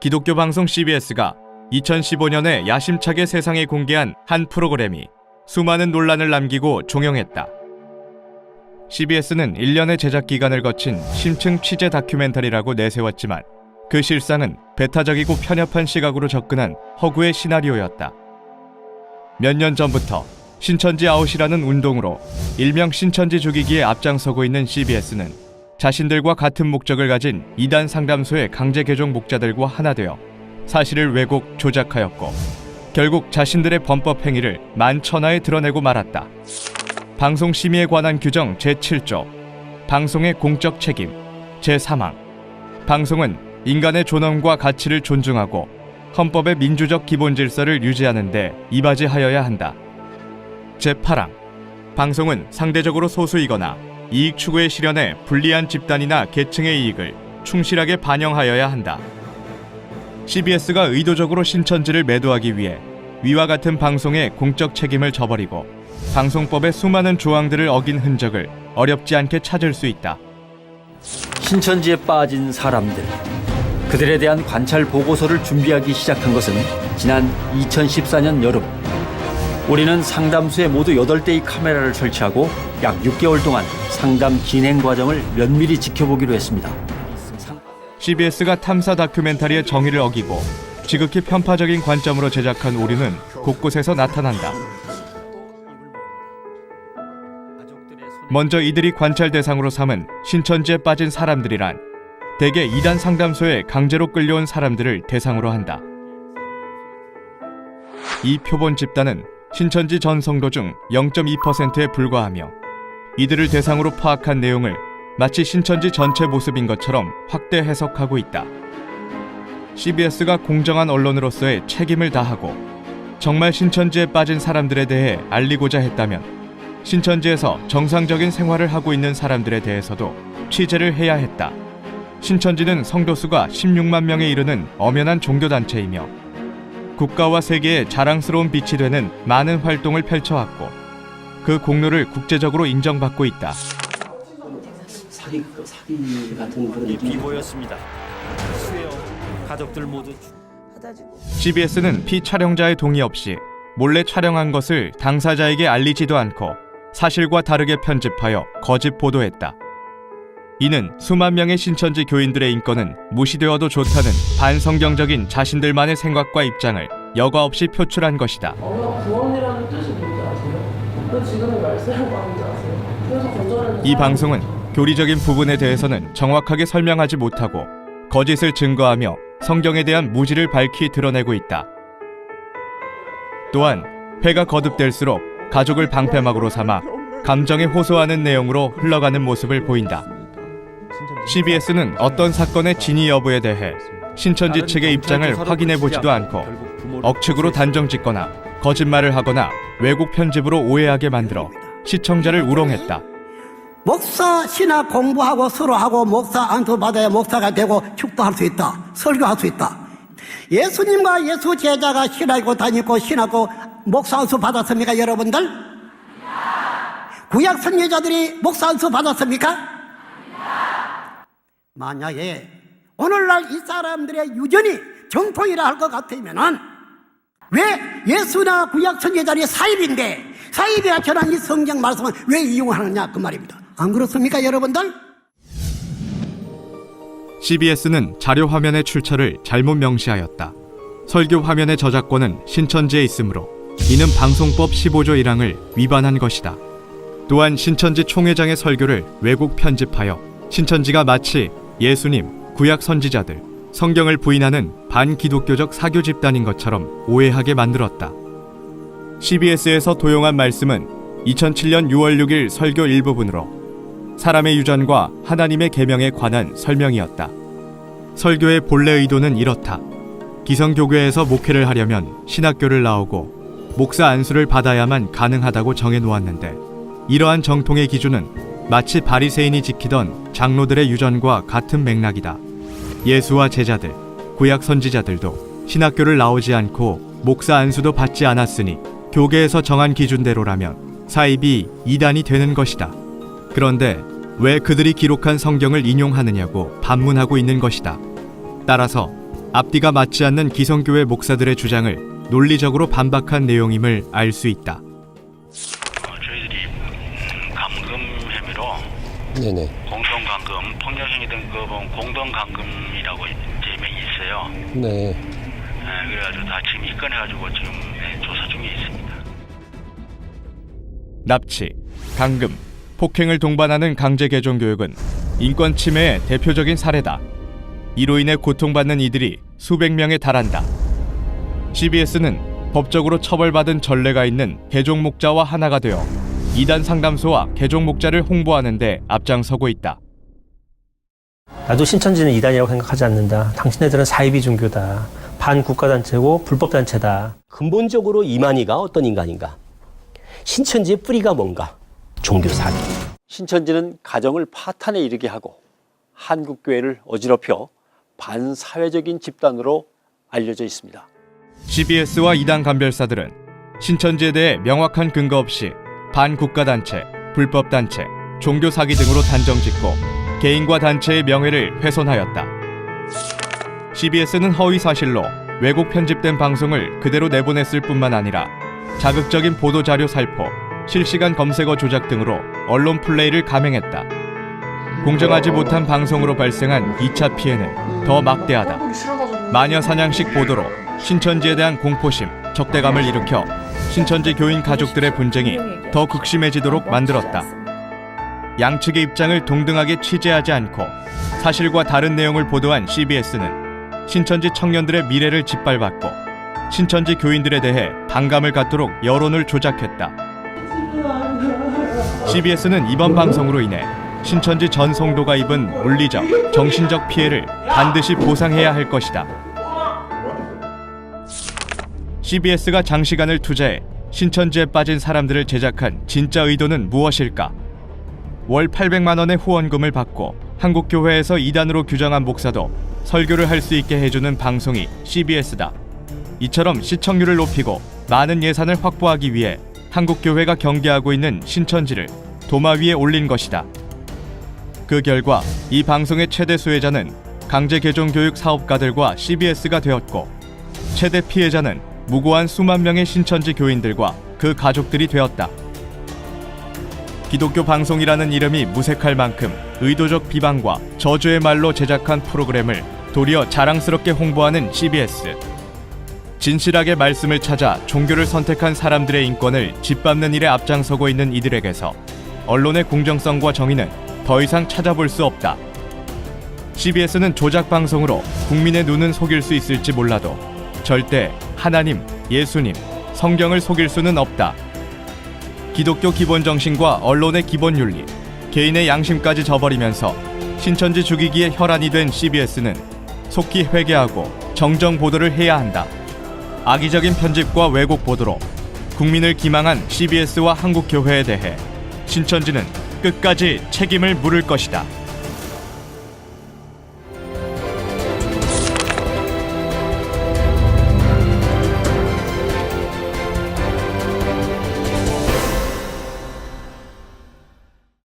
기독교 방송 CBS가 2015년에 야심차게 세상에 공개한 한 프로그램이 수많은 논란을 남기고 종영했다. CBS는 1년의 제작 기간을 거친 심층 취재 다큐멘터리라고 내세웠지만 그 실상은 배타적이고 편협한 시각으로 접근한 허구의 시나리오였다. 몇 년 전부터 신천지 아웃이라는 운동으로 일명 신천지 죽이기에 앞장서고 있는 CBS는 자신들과 같은 목적을 가진 이단 상담소의 강제 개종 목자들과 하나 되어 사실을 왜곡 조작하였고 결국 자신들의 범법 행위를 만천하에 드러내고 말았다. 방송심의에 관한 규정 제7조 방송의 공적 책임 제3항 방송은 인간의 존엄과 가치를 존중하고 헌법의 민주적 기본 질서를 유지하는 데 이바지하여야 한다. 제8항 방송은 상대적으로 소수이거나 이익 추구의 실현에 불리한 집단이나 계층의 이익을 충실하게 반영하여야 한다. CBS가 의도적으로 신천지를 매도하기 위해 위와 같은 방송의 공적 책임을 저버리고 방송법의 수많은 조항들을 어긴 흔적을 어렵지 않게 찾을 수 있다. 신천지에 빠진 사람들, 그들에 대한 관찰 보고서를 준비하기 시작한 것은 지난 2014년 여름. 우리는 상담소에 모두 8대의 카메라를 설치하고 약 6개월 동안 상담 진행 과정을 면밀히 지켜보기로 했습니다. CBS가 탐사 다큐멘터리의 정의를 어기고 지극히 편파적인 관점으로 제작한 오류는 곳곳에서 나타난다. 먼저 이들이 관찰 대상으로 삼은 신천지에 빠진 사람들이란 대개 이단 상담소에 강제로 끌려온 사람들을 대상으로 한다. 이 표본 집단은 신천지 전 성도 중 0.2%에 불과하며 이들을 대상으로 파악한 내용을 마치 신천지 전체 모습인 것처럼 확대 해석하고 있다. CBS가 공정한 언론으로서의 책임을 다하고 정말 신천지에 빠진 사람들에 대해 알리고자 했다면 신천지에서 정상적인 생활을 하고 있는 사람들에 대해서도 취재를 해야 했다. 신천지는 성도수가 16만 명에 이르는 엄연한 종교단체이며 국가와 세계의 자랑스러운 빛이 되는 많은 활동을 펼쳐왔고 그 공로를 국제적으로 인정받고 있다. 사기 같은 그런 비보였습니다. 수혜요 가족들 모두 CBS는 피촬영자의 동의 없이 몰래 촬영한 것을 당사자에게 알리지도 않고 사실과 다르게 편집하여 거짓 보도했다. 이는 수만 명의 신천지 교인들의 인권은 무시되어도 좋다는 반성경적인 자신들만의 생각과 입장을 여과 없이 표출한 것이다. 구원이라는 뜻이 뭔지 아세요? 그 지금의 말세라고 하는지 아세요? 그래서 거절을 이 방송은 교리적인 부분에 대해서는 정확하게 설명하지 못하고 거짓을 증거하며 성경에 대한 무지를 밝히 드러내고 있다. 또한 회가 거듭될수록 가족을 방패막으로 삼아 감정에 호소하는 내용으로 흘러가는 모습을 보인다. CBS는 어떤 사건의 진위 여부에 대해 신천지 측의 입장을 확인해보지도 않고 억측으로 단정짓거나 거짓말을 하거나 왜곡 편집으로 오해하게 만들어 시청자를 우롱했다. 목사 신학 공부하고 서로 하고 목사 안수 받아야 목사가 되고 축도할 수 있다. 설교할 수 있다. 예수님과 예수 제자가 신하고 다니고 신하고 목사 안수 받았습니까 여러분들? 구약 선지자들이 목사 안수 받았습니까? 만약에 오늘날 이 사람들의 유전이 정통이라 할 것 같으면은 왜 예수나 구약 선지자들이 사입인데 사입이라 전한 이 성경 말씀은 왜 이용하느냐 그 말입니다. 안 그렇습니까 여러분들? CBS는 자료 화면의 출처를 잘못 명시하였다. 설교 화면의 저작권은 신천지에 있으므로 이는 방송법 15조 1항을 위반한 것이다. 또한 신천지 총회장의 설교를 왜곡 편집하여 신천지가 마치 예수님, 구약 선지자들, 성경을 부인하는 반기독교적 사교 집단인 것처럼 오해하게 만들었다. CBS에서 도용한 말씀은 2007년 6월 6일 설교 일부분으로 사람의 유전과 하나님의 계명에 관한 설명이었다. 설교의 본래 의도는 이렇다. 기성교교에서 목회를 하려면 신학교를 나오고 목사 안수를 받아야만 가능하다고 정해놓았는데 이러한 정통의 기준은 마치 바리새인이 지키던 장로들의 유전과 같은 맥락이다. 예수와 제자들, 구약 선지자들도 신학교를 나오지 않고 목사 안수도 받지 않았으니 교계에서 정한 기준대로라면 사입이 이단이 되는 것이다. 그런데 왜 그들이 기록한 성경을 인용하느냐고 반문하고 있는 것이다. 따라서 앞뒤가 맞지 않는 기성교회 목사들의 주장을 논리적으로 반박한 내용임을 알 수 있다. 저희들이 감금 혐의로 네네. 공동감금, 폭력행위 등급은 공동감금이라고 제명이 있어요. 네. 그래가지고 다 지금 입건해가지고 지금 조사 중에 있습니다. 납치, 감금, 폭행을 동반하는 강제 개종 교육은 인권 침해의 대표적인 사례다. 이로 인해 고통받는 이들이 수백 명에 달한다. CBS는 법적으로 처벌받은 전례가 있는 개종 목자와 하나가 되어 이단 상담소와 개종 목자를 홍보하는 데 앞장서고 있다. 나도 신천지는 이단이라고 생각하지 않는다. 당신네들은 사이비 종교다. 반국가단체고 불법단체다. 근본적으로 이만희가 어떤 인간인가? 신천지의 뿌리가 뭔가? 종교 사기. 신천지는 가정을 파탄에 이르게 하고 한국교회를 어지럽혀 반사회적인 집단으로 알려져 있습니다. CBS와 이단 간별사들은 신천지에 대해 명확한 근거 없이 반국가단체, 불법단체, 종교 사기 등으로 단정짓고 개인과 단체의 명예를 훼손하였다. CBS는 허위 사실로 왜곡 편집된 방송을 그대로 내보냈을 뿐만 아니라 자극적인 보도자료 살포, 실시간 검색어 조작 등으로 언론 플레이를 감행했다. 공정하지 못한 방송으로 발생한 2차 피해는 더 막대하다. 마녀 사냥식 보도로 신천지에 대한 공포심, 적대감을 일으켜 신천지 교인 가족들의 분쟁이 더 극심해지도록 만들었다. 양측의 입장을 동등하게 취재하지 않고 사실과 다른 내용을 보도한 CBS는 신천지 청년들의 미래를 짓밟았고 신천지 교인들에 대해 반감을 갖도록 여론을 조작했다. CBS는 이번 방송으로 인해 신천지 전 성도가 입은 물리적, 정신적 피해를 반드시 보상해야 할 것이다. CBS가 장시간을 투자해 신천지에 빠진 사람들을 제작한 진짜 의도는 무엇일까? 월 800만 원의 후원금을 받고 한국교회에서 이단으로 규정한 목사도 설교를 할 수 있게 해주는 방송이 CBS다. 이처럼 시청률을 높이고 많은 예산을 확보하기 위해 한국교회가 경계하고 있는 신천지를 도마 위에 올린 것이다. 그 결과 이 방송의 최대 수혜자는 강제 개종 교육 사업가들과 CBS가 되었고 최대 피해자는 무고한 수만 명의 신천지 교인들과 그 가족들이 되었다. 기독교 방송이라는 이름이 무색할 만큼 의도적 비방과 저주의 말로 제작한 프로그램을 도리어 자랑스럽게 홍보하는 CBS. 진실하게 말씀을 찾아 종교를 선택한 사람들의 인권을 짓밟는 일에 앞장서고 있는 이들에게서 언론의 공정성과 정의는 더 이상 찾아볼 수 없다. CBS는 조작 방송으로 국민의 눈은 속일 수 있을지 몰라도 절대 하나님, 예수님, 성경을 속일 수는 없다. 기독교 기본 정신과 언론의 기본 윤리, 개인의 양심까지 저버리면서 신천지 죽이기에 혈안이 된 CBS는 속히 회개하고 정정 보도를 해야 한다. 악의적인 편집과 왜곡 보도로 국민을 기망한 CBS와 한국교회에 대해 신천지는 끝까지 책임을 물을 것이다.